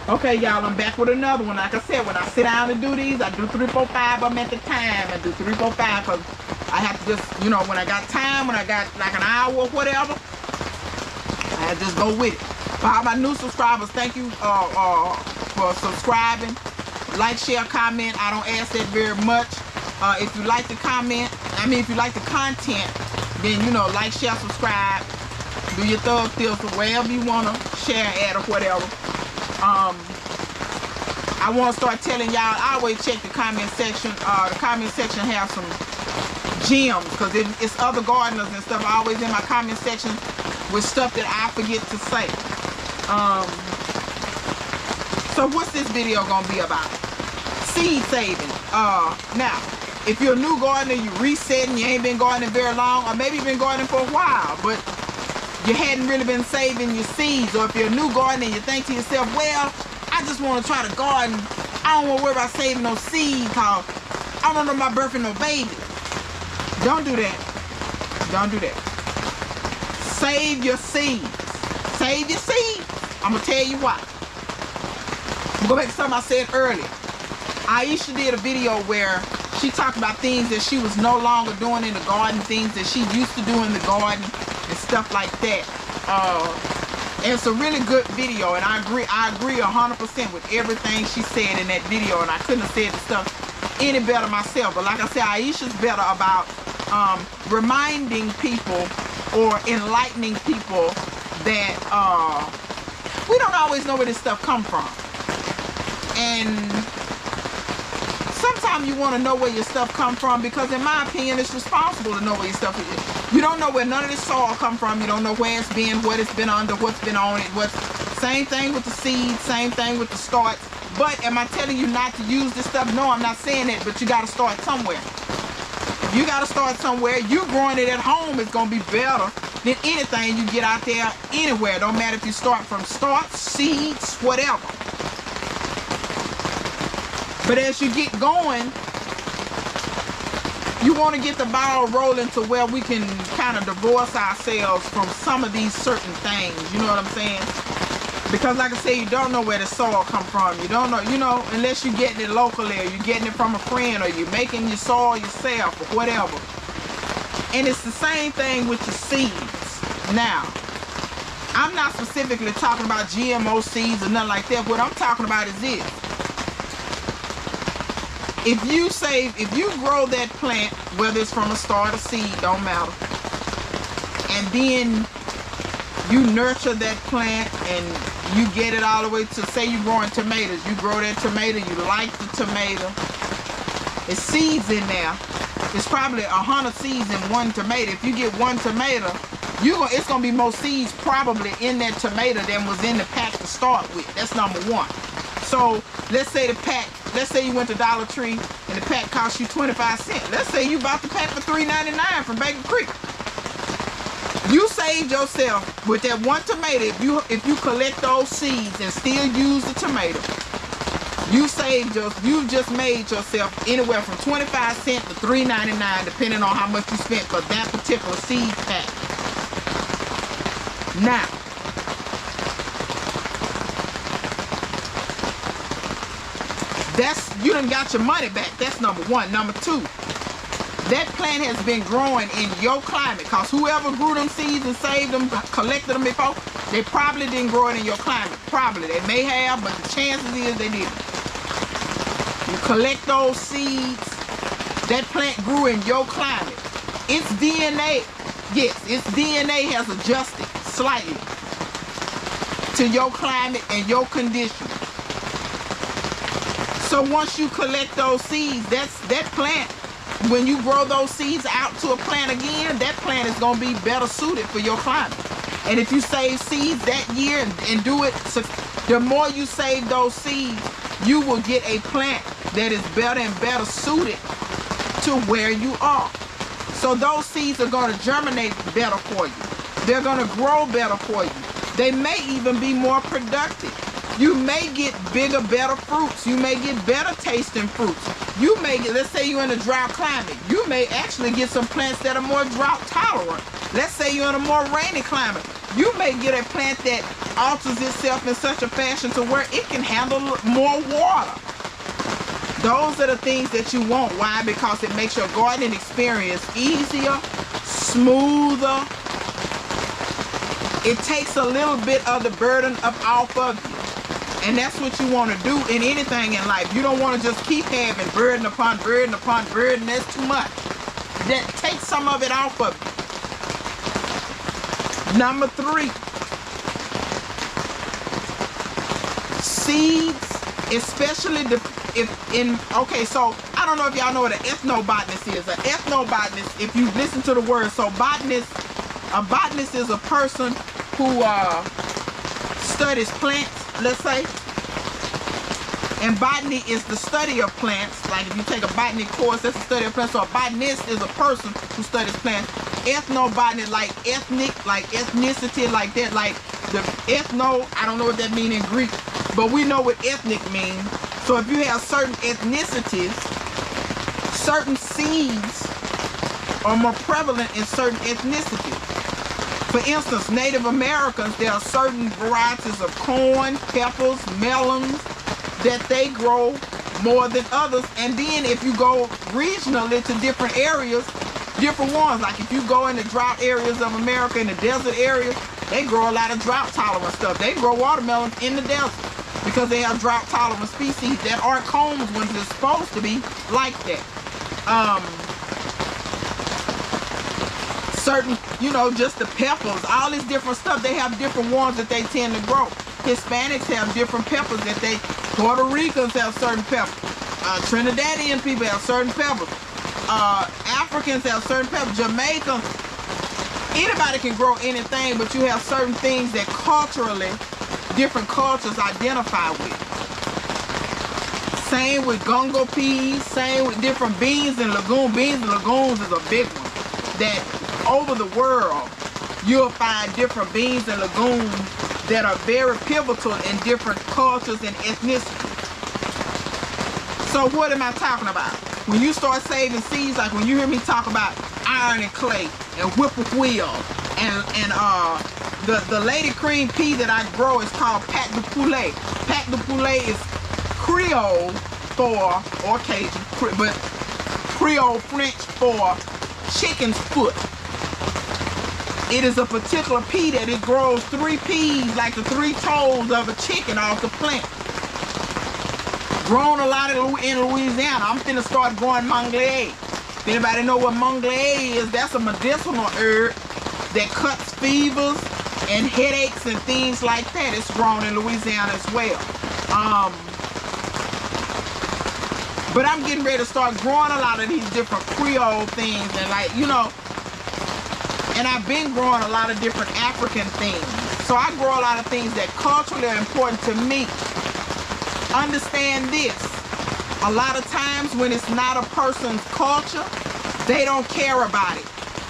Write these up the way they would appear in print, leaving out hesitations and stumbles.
Okay, y'all, I'm back with another one. Like I said, when I sit down to do these, I do 3, 4, 5 of them at the time. I do 3, 4, 5 because I have to just, you know, when I got time, when I got like an hour or whatever, I just go with it. For all my new subscribers, thank you for subscribing. Like, share, comment. I don't ask that very much. If you like the comment, if you like the content, then, you know, like, share, subscribe. Do your thug filter wherever you want to share at or whatever. I want to start telling y'all, I always check the comment section. The comment section has some gems because it's other gardeners and stuff always in my comment section with stuff that I forget to say. So what's this video gonna be about? Seed saving. Now, if you're a new gardener, you resetting, you ain't been gardening very long, or maybe you've been gardening for a while, but you hadn't really been saving your seeds. Or if you're a new gardener and you think to yourself, well, I just want to try to garden, I don't want to worry about saving no seeds because I don't know about birthing no baby. Don't do that. Don't do that. Save your seeds. Save your seeds. I'm going to tell you why. Go back to something I said earlier. Aisha did a video where she talked about things that she was no longer doing in the garden, things that she used to do in the garden and stuff like that. And it's a really good video, and I agree 100% with everything she said in that video, and I couldn't have said the stuff any better myself. But like I said, Aisha's better about reminding people or enlightening people that we don't always know where this stuff comes from. And sometimes you want to know where your stuff comes from because, in my opinion, it's responsible to know where your stuff is. You don't know where none of this soil come from. You don't know where it's been, what it's been under, what's been on it. Same thing with the seeds, same thing with the starts. But am I telling you not to use this stuff? No, I'm not saying that, but you got to start somewhere. You got to start somewhere. You growing it at home is going to be better than anything you get out there anywhere. Don't matter if you start from starts, seeds, whatever. But as you get going, you want to get the ball rolling to where we can kind of divorce ourselves from some of these certain things. You know what I'm saying? Because like I say, you don't know where the soil come from. You don't know, you know, unless you're getting it locally or you're getting it from a friend or you're making your soil yourself or whatever. And it's the same thing with your seeds. Now, I'm not specifically talking about GMO seeds or nothing like that. What I'm talking about is this. If you grow that plant, whether it's from a start or seed, don't matter, and then you nurture that plant and you get it all the way to, say you're growing tomatoes, you grow that tomato, you like the tomato, it's seeds in there. It's probably 100 seeds in one tomato. If you get one tomato, it's gonna be more seeds probably in that tomato than was in the pack to start with. That's number one. So let's say you went to Dollar Tree and the pack cost you 25 cents. Let's say you bought the pack for $3.99 from Baker Creek. You saved yourself with that one tomato. If you collect those seeds and still use the tomato, you just made yourself anywhere from 25 cents to $3.99, depending on how much you spent for that particular seed pack. Now, you done got your money back. That's number one. Number two, that plant has been growing in your climate, because whoever grew them seeds and saved them, collected them before, they probably didn't grow it in your climate. Probably. They may have, but the chances is they didn't. You collect those seeds, that plant grew in your climate. Its DNA, yes, its DNA has adjusted slightly to your climate and your condition. So once you collect those seeds, that plant, when you grow those seeds out to a plant again, that plant is going to be better suited for your climate. And if you save seeds that year and do it, the more you save those seeds, you will get a plant that is better and better suited to where you are. So those seeds are going to germinate better for you. They're going to grow better for you. They may even be more productive. You may get bigger, better fruits. You may get better tasting fruits. You may get, let's say you're in a drought climate, you may actually get some plants that are more drought tolerant. Let's say you're in a more rainy climate. You may get a plant that alters itself in such a fashion to where it can handle more water. Those are the things that you want. Why? Because it makes your gardening experience easier, smoother. It takes a little bit of the burden off of you. And that's what you want to do in anything in life. You don't want to just keep having burden upon burden upon burden. That's too much. That takes some of it off of you. Number 3. Seeds, especially okay, so I don't know if y'all know what an ethnobotanist is. An ethnobotanist, if you listen to the word, so a botanist is a person who studies plants, let's say. And botany is the study of plants. Like if you take a botany course, that's the study of plants. So a botanist is a person who studies plants. Ethnobotany, like ethnic, like ethnicity, like that. Like the ethno, I don't know what that means in Greek, but we know what ethnic means. So if you have certain ethnicities, certain seeds are more prevalent in certain ethnicities. For instance, Native Americans, there are certain varieties of corn, peppers, melons that they grow more than others. And then if you go regionally to different areas, different ones, like if you go in the drought areas of America, in the desert areas, they grow a lot of drought tolerant stuff. They grow watermelons in the desert because they have drought tolerant species that aren't cones when they're supposed to be like that. Certain, you know, just the peppers, all this different stuff, they have different ones that they tend to grow. Hispanics have different peppers that they, Puerto Ricans have certain peppers. Trinidadian people have certain peppers. Africans have certain peppers. Jamaicans, anybody can grow anything, but you have certain things that culturally, different cultures identify with. Same with gungo peas, same with different beans and legumes. Beans and legumes is a big one. That over the world, you'll find different beans and legumes that are very pivotal in different cultures and ethnicities. So what am I talking about? When you start saving seeds, like when you hear me talk about iron and clay and whippoorwill and the lady cream pea that I grow is called Pat de Poulet. Pat de Poulet is Creole for, or Cajun, but Creole French for chicken's foot. It is a particular pea that it grows 3 peas, like the 3 toes of a chicken off the plant. Grown a lot in Louisiana. I'm finna start growing Mongolier. If anybody know what Mongolier is, that's a medicinal herb that cuts fevers and headaches and things like that. It's grown in Louisiana as well. But I'm getting ready to start growing a lot of these different Creole things, and like, you know, and I've been growing a lot of different African things. So I grow a lot of things that culturally are important to me. Understand this. A lot of times when it's not a person's culture, they don't care about it.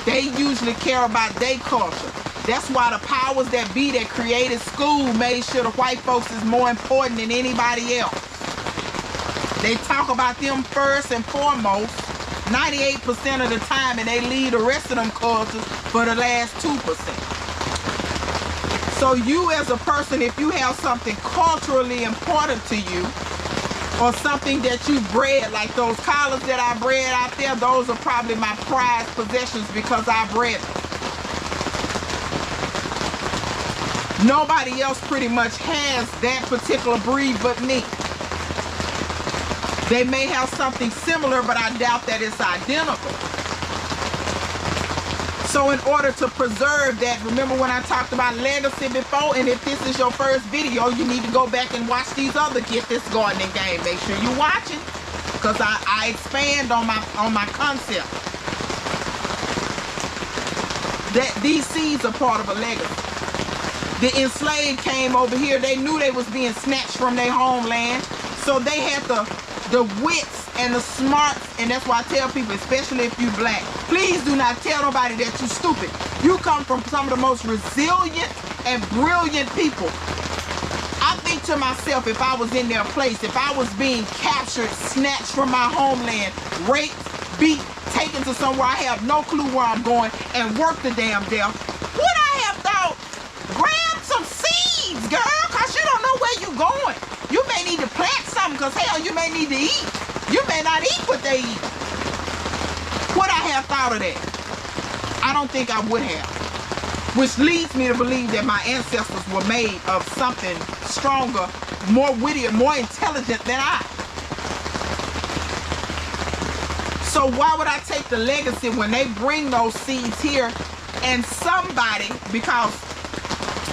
They usually care about their culture. That's why the powers that be that created school made sure the white folks is more important than anybody else. They talk about them first and foremost 98% of the time, and they leave the rest of them cultures for the last 2%. So you as a person, if you have something culturally important to you, or something that you bred, like those collars that I bred out there, those are probably my prized possessions because I bred them. Nobody else pretty much has that particular breed but me. They may have something similar, but I doubt that it's identical. So in order to preserve that, remember when I talked about legacy before, and if this is your first video, you need to go back and watch these other Get This Gardening Game. Make sure you're watching, because I expand on my concept. That these seeds are part of a legacy. The enslaved came over here, they knew they was being snatched from their homeland, so they had the wits and the smarts, and that's why I tell people, especially if you black, please do not tell nobody that you're stupid. You come from some of the most resilient and brilliant people. I think to myself, if I was in their place, if I was being captured, snatched from my homeland, raped, beat, taken to somewhere I have no clue where I'm going, and worked the damn death, would I have thought because hell, you may need to eat. You may not eat what they eat. Would I have thought of that? I don't think I would have. Which leads me to believe that my ancestors were made of something stronger, more witty, more intelligent than I. So why would I take the legacy when they bring those seeds here and somebody, because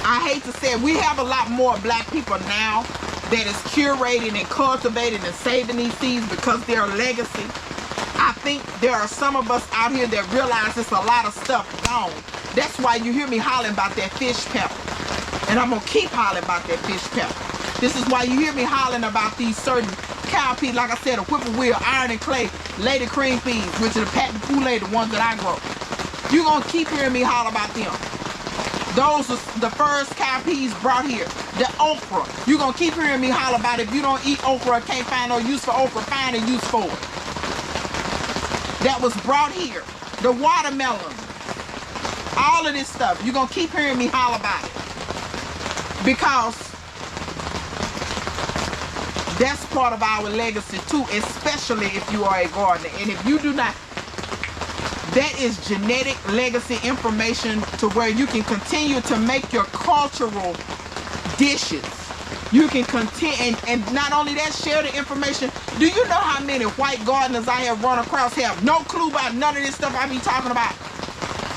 I hate to say it, we have a lot more black people now that is curating and cultivating and saving these seeds because they're a legacy. I think there are some of us out here that realize it's a lot of stuff gone. That's why you hear me hollering about that fish pepper. And I'm going to keep hollering about that fish pepper. This is why you hear me hollering about these certain cowpeas, like I said, a whippoorwill, iron and clay, lady cream peas, which are the patent Kool-Aid, the ones that I grow. You're going to keep hearing me holler about them. Those are the first cowpeas brought here. The okra. You're going to keep hearing me holler about it. If you don't eat okra or can't find no use for okra, find a use for it. That was brought here. The watermelon. All of this stuff. You're going to keep hearing me holler about it. Because that's part of our legacy too, especially if you are a gardener. And if you do not, that is genetic legacy information to where you can continue to make your cultural dishes. You can continue, and not only that, share the information. Do you know how many white gardeners I have run across have no clue about none of this stuff I be talking about?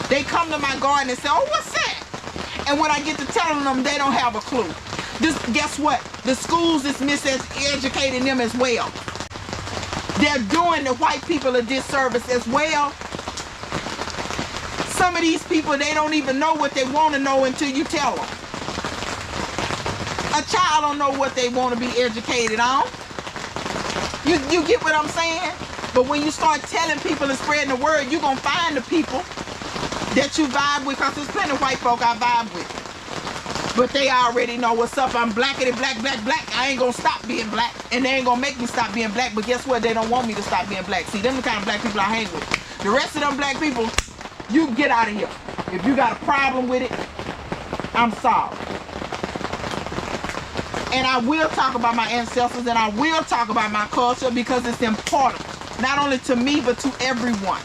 They come to my garden and say, oh, what's that? And when I get to telling them, they don't have a clue. Guess what? The schools is miseducating them as well. They're doing the white people a disservice as well. Some of these people, they don't even know what they want to know until you tell them. A child don't know what they want to be educated on. You get what I'm saying? But when you start telling people and spreading the word, you're going to find the people that you vibe with, because there's plenty of white folk I vibe with. But they already know what's up. I'm blackity black, black, black. I ain't going to stop being black. And they ain't going to make me stop being black. But guess what? They don't want me to stop being black. See, them the kind of black people I hang with. The rest of them black people, you get out of here. If you got a problem with it, I'm sorry. And I will talk about my ancestors, and I will talk about my culture, because it's important. Not only to me, but to everyone.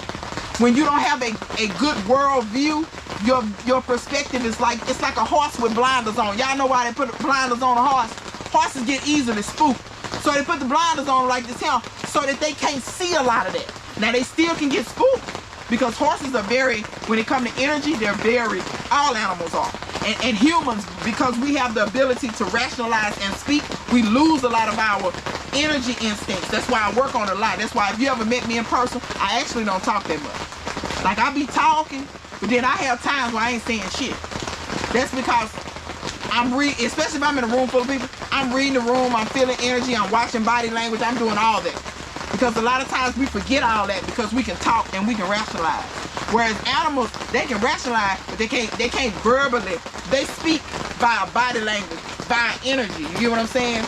When you don't have a good world view, your perspective is like, it's like a horse with blinders on. Y'all know why they put blinders on a horse? Horses get easily spooked. So they put the blinders on like this here, so that they can't see a lot of that. Now they still can get spooked, because horses are very, when it comes to energy, they're very, all animals are. And humans, because we have the ability to rationalize and speak, we lose a lot of our energy instincts. That's why I work on it a lot. That's why if you ever met me in person, I actually don't talk that much. Like, I be talking, but then I have times where I ain't saying shit. That's because I'm especially if I'm in a room full of people, I'm reading the room, I'm feeling energy, I'm watching body language, I'm doing all that. Because a lot of times we forget all that because we can talk and we can rationalize. Whereas animals, they can rationalize, but they can't verbally. They speak via body language, via energy. You get what I'm saying?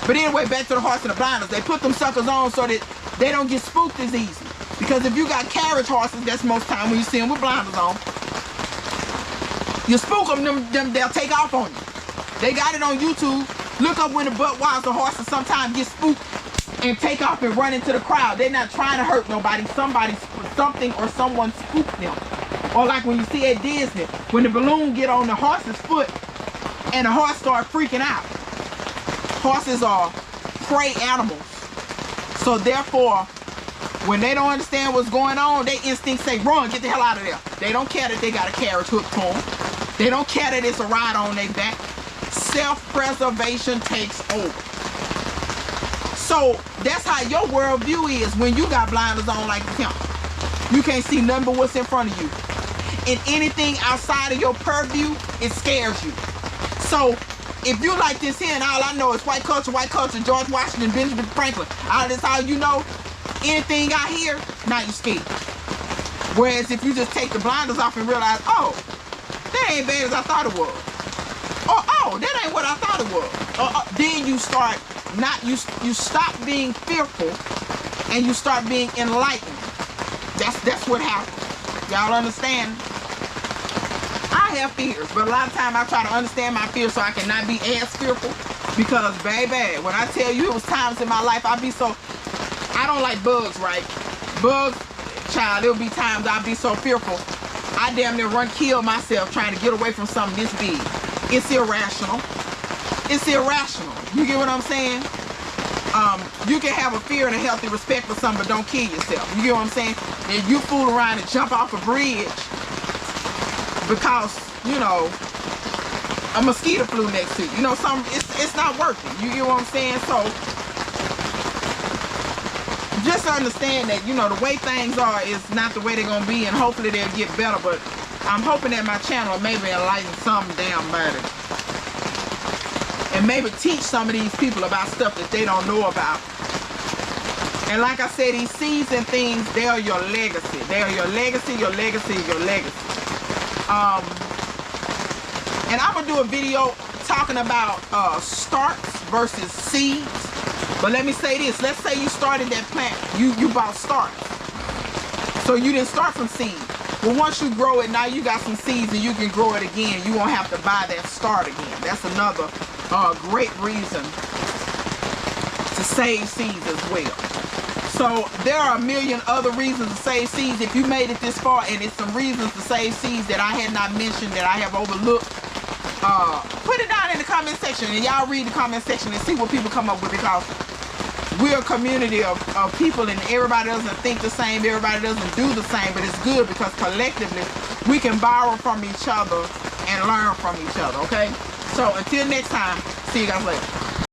But anyway, back to the horse and the blinders. They put them suckers on so that they don't get spooked as easy. Because if you got carriage horses, that's most time when you see them with blinders on. You spook them, they'll take off on you. They got it on YouTube. Look up when the Budweiser horses sometimes get spooked and take off and run into the crowd. They're not trying to hurt nobody. Something or someone spooked them. Or like when you see at Disney, when the balloon get on the horse's foot and the horse start freaking out. Horses are prey animals. So therefore, when they don't understand what's going on, their instincts say, run, get the hell out of there. They don't care that they got a carriage hook to them. They don't care that it's a ride on their back. Self-preservation takes over. So that's how your worldview is when you got blinders on like him. You can't see nothing but what's in front of you. And anything outside of your purview, it scares you. So if you like this here and all I know is white culture, George Washington, Benjamin Franklin, all this all you know, anything I hear, now you scared. Whereas if you just take the blinders off and realize, oh, that ain't bad as I thought it was. Or, oh, that ain't what I thought it was. Then you start you stop being fearful and you start being enlightened. That's what happens. Y'all understand? I have fears, but a lot of time I try to understand my fears so I cannot be as fearful. Because, baby, when I tell you it was times in my life I don't like bugs, right? Bugs, child, there'll be times I'll be so fearful. I damn near kill myself trying to get away from something this big. It's irrational. It's irrational. You get what I'm saying? You can have a fear and a healthy respect for something, but don't kill yourself. You get what I'm saying? And you fool around and jump off a bridge because, you know, a mosquito flew next to you. You know, it's not working. You get what I'm saying? So just understand that, you know, the way things are is not the way they're gonna be, and hopefully they'll get better. But I'm hoping that my channel maybe enlighten some damn body, and maybe teach some of these people about stuff that they don't know about. And like I said, these seeds and things, they are your legacy. They are your legacy, your legacy, your legacy. And I'm gonna do a video talking about starts versus seeds. But let me say this, let's say you started that plant, you bought starts. So you didn't start from seeds. Well, once you grow it, now you got some seeds and you can grow it again. You won't have to buy that start again. That's another great reason to save seeds as well. So there are a million other reasons to save seeds. If you made it this far, and it's some reasons to save seeds that I had not mentioned, that I have overlooked, put it down in the comment section, and y'all read the comment section and see what people come up with, because we're a community of people, and everybody doesn't think the same, everybody doesn't do the same, but it's good because collectively we can borrow from each other and learn from each other, okay? So until next time, see you guys later.